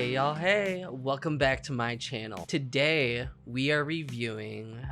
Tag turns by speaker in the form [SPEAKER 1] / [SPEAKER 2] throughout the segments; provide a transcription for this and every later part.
[SPEAKER 1] Hey y'all, hey, welcome back to my channel. Today we are reviewing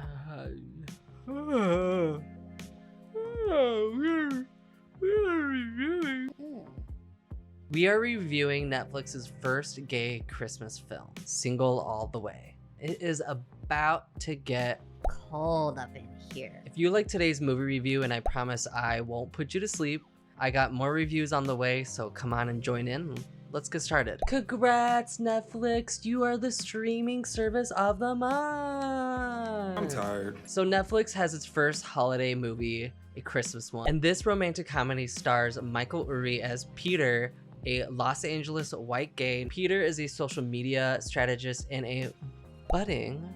[SPEAKER 1] Netflix's first gay Christmas film, Single All the Way. It is about to get
[SPEAKER 2] cold up in here.
[SPEAKER 1] If you like today's movie review, and I promise I won't put you to sleep, I got more reviews on the way, so come on and join in. Let's get started. Congrats, Netflix. You are the streaming service of the month.
[SPEAKER 3] I'm tired.
[SPEAKER 1] So Netflix has its first holiday movie, a Christmas one. And this romantic comedy stars Michael Urie as Peter, a Los Angeles white gay. Peter is a social media strategist and a budding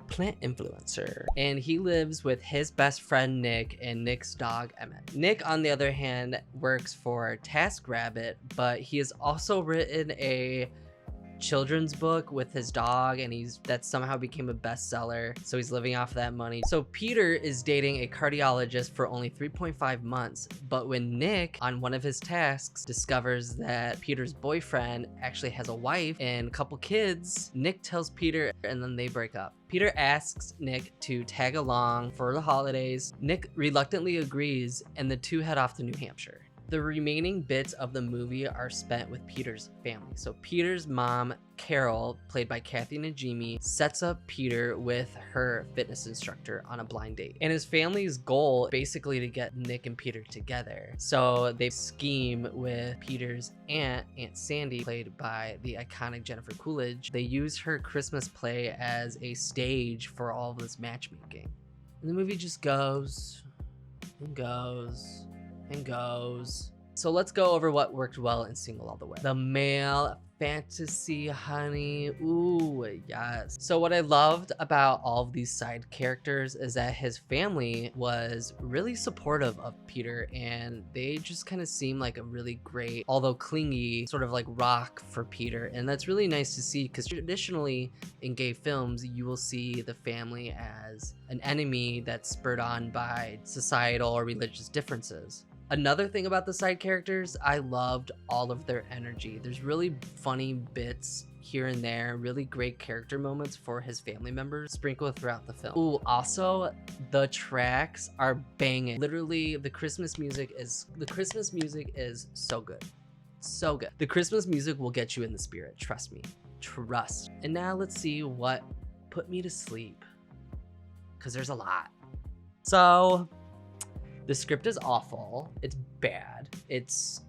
[SPEAKER 1] plant influencer, and he lives with his best friend Nick and Nick's dog Emmett. Nick, on the other hand, works for TaskRabbit, but he has also written a children's book with his dog, and that somehow became a bestseller, so he's living off of that money. So Peter is dating a cardiologist for only 3.5 months, but when Nick, on one of his tasks, discovers that Peter's boyfriend actually has a wife and a couple kids, Nick tells Peter, and then they break up. Peter asks Nick to tag along for the holidays. Nick reluctantly agrees, and the two head off to New Hampshire. The remaining bits of the movie are spent with Peter's family. So Peter's mom, Carol, played by Najimy, sets up Peter with her fitness instructor on a blind date. And his family's goal basically to get Nick and Peter together. So they scheme with Peter's Aunt Sandy, played by the iconic Jennifer Coolidge. They use her Christmas play as a stage for all of this matchmaking. And the movie just goes and goes and goes. So let's go over what worked well in Single All the Way. The male fantasy, honey. Ooh, yes. So what I loved about all of these side characters is that his family was really supportive of Peter, and they just kind of seem like a really great, although clingy, sort of like rock for Peter. And that's really nice to see, because traditionally in gay films, you will see the family as an enemy that's spurred on by societal or religious differences. Another thing about the side characters, I loved all of their energy. There's really funny bits here and there, really great character moments for his family members sprinkled throughout the film. Ooh, also the tracks are banging. Literally, the Christmas music is so good. So good. The Christmas music will get you in the spirit, trust me. Trust. And now let's see what put me to sleep, because there's a lot. So the script is awful. It's bad. It's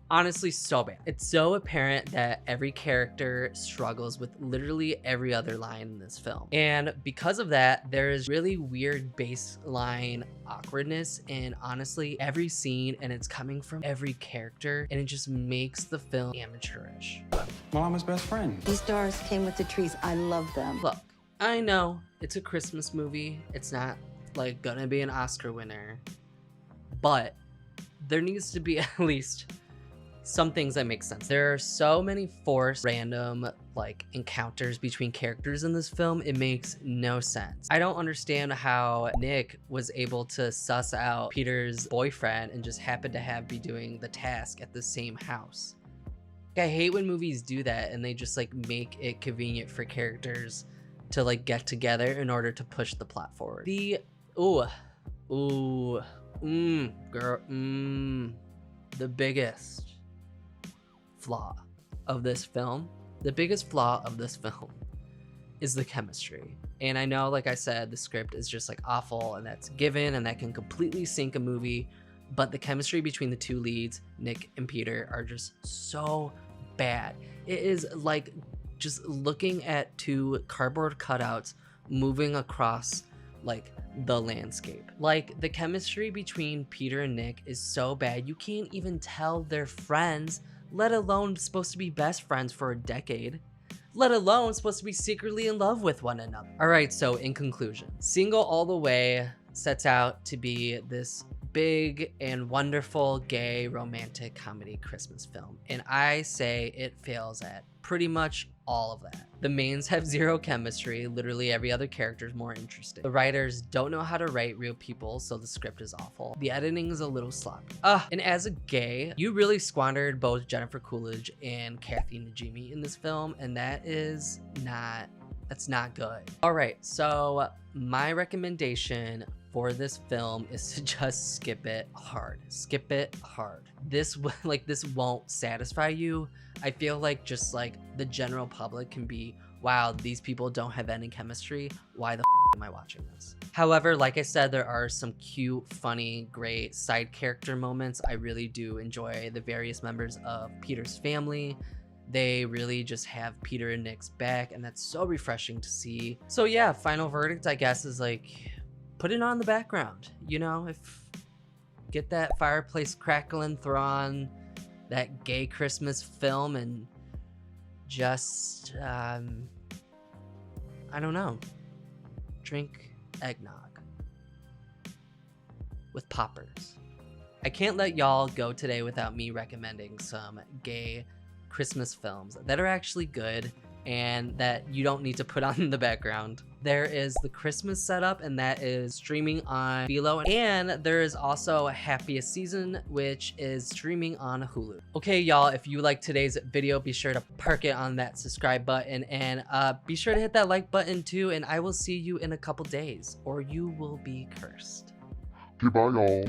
[SPEAKER 1] honestly so bad. It's so apparent that every character struggles with literally every other line in this film. And because of that, there is really weird baseline awkwardness in honestly every scene, and it's coming from every character, and it just makes the film amateurish.
[SPEAKER 3] Well, I'm his best friend.
[SPEAKER 2] These stars came with the trees. I love them.
[SPEAKER 1] Look, I know it's a Christmas movie. It's not like gonna be an Oscar winner, but there needs to be at least some things that make sense. There are so many forced random like encounters between characters in this film. It makes no sense. I don't understand how Nick was able to suss out Peter's boyfriend and just happened to be doing the task at the same house. I hate when movies do that and they just like make it convenient for characters to like get together in order to push the plot forward. The biggest flaw of this film is the chemistry. And I know, like I said, the script is just like awful, and that's given, and that can completely sink a movie, but the chemistry between the two leads, Nick and Peter, are just so bad. It is like just looking at two cardboard cutouts moving across like the landscape. Like, the chemistry between Peter and Nick is so bad, you can't even tell they're friends, let alone supposed to be best friends for a decade, let alone supposed to be secretly in love with one another. All right, so in conclusion, Single All the Way sets out to be this big and wonderful gay romantic comedy Christmas film, and I say it fails at pretty much all of that. The mains have zero chemistry, literally every other character is more interesting. The writers don't know how to write real people, so the script is awful. The editing is a little sloppy. And as a gay, you really squandered both Jennifer Coolidge and Kathy Najimy in this film, and that's not good. All right, so my recommendation for this film is to just skip it hard. Skip it hard. This won't satisfy you. I feel like just like the general public can be, wow, these people don't have any chemistry. Why the am I watching this? However, like I said, there are some cute, funny, great side character moments. I really do enjoy the various members of Peter's family. They really just have Peter and Nick's back, and that's so refreshing to see. So yeah, final verdict, I guess, is like, put it on the background. You know, get that fireplace crackling, throw on that gay Christmas film, and just, I don't know, drink eggnog with poppers. I can't let y'all go today without me recommending some gay Christmas films that are actually good and that you don't need to put on in the background. There is The Christmas Setup, and that is streaming on Philo, and there is also Happiest Season, which is streaming on Hulu. Okay, y'all, if you like today's video, be sure to perk it on that subscribe button, and be sure to hit that like button too, and I will see you in a couple days, or you will be cursed.
[SPEAKER 3] Goodbye, y'all.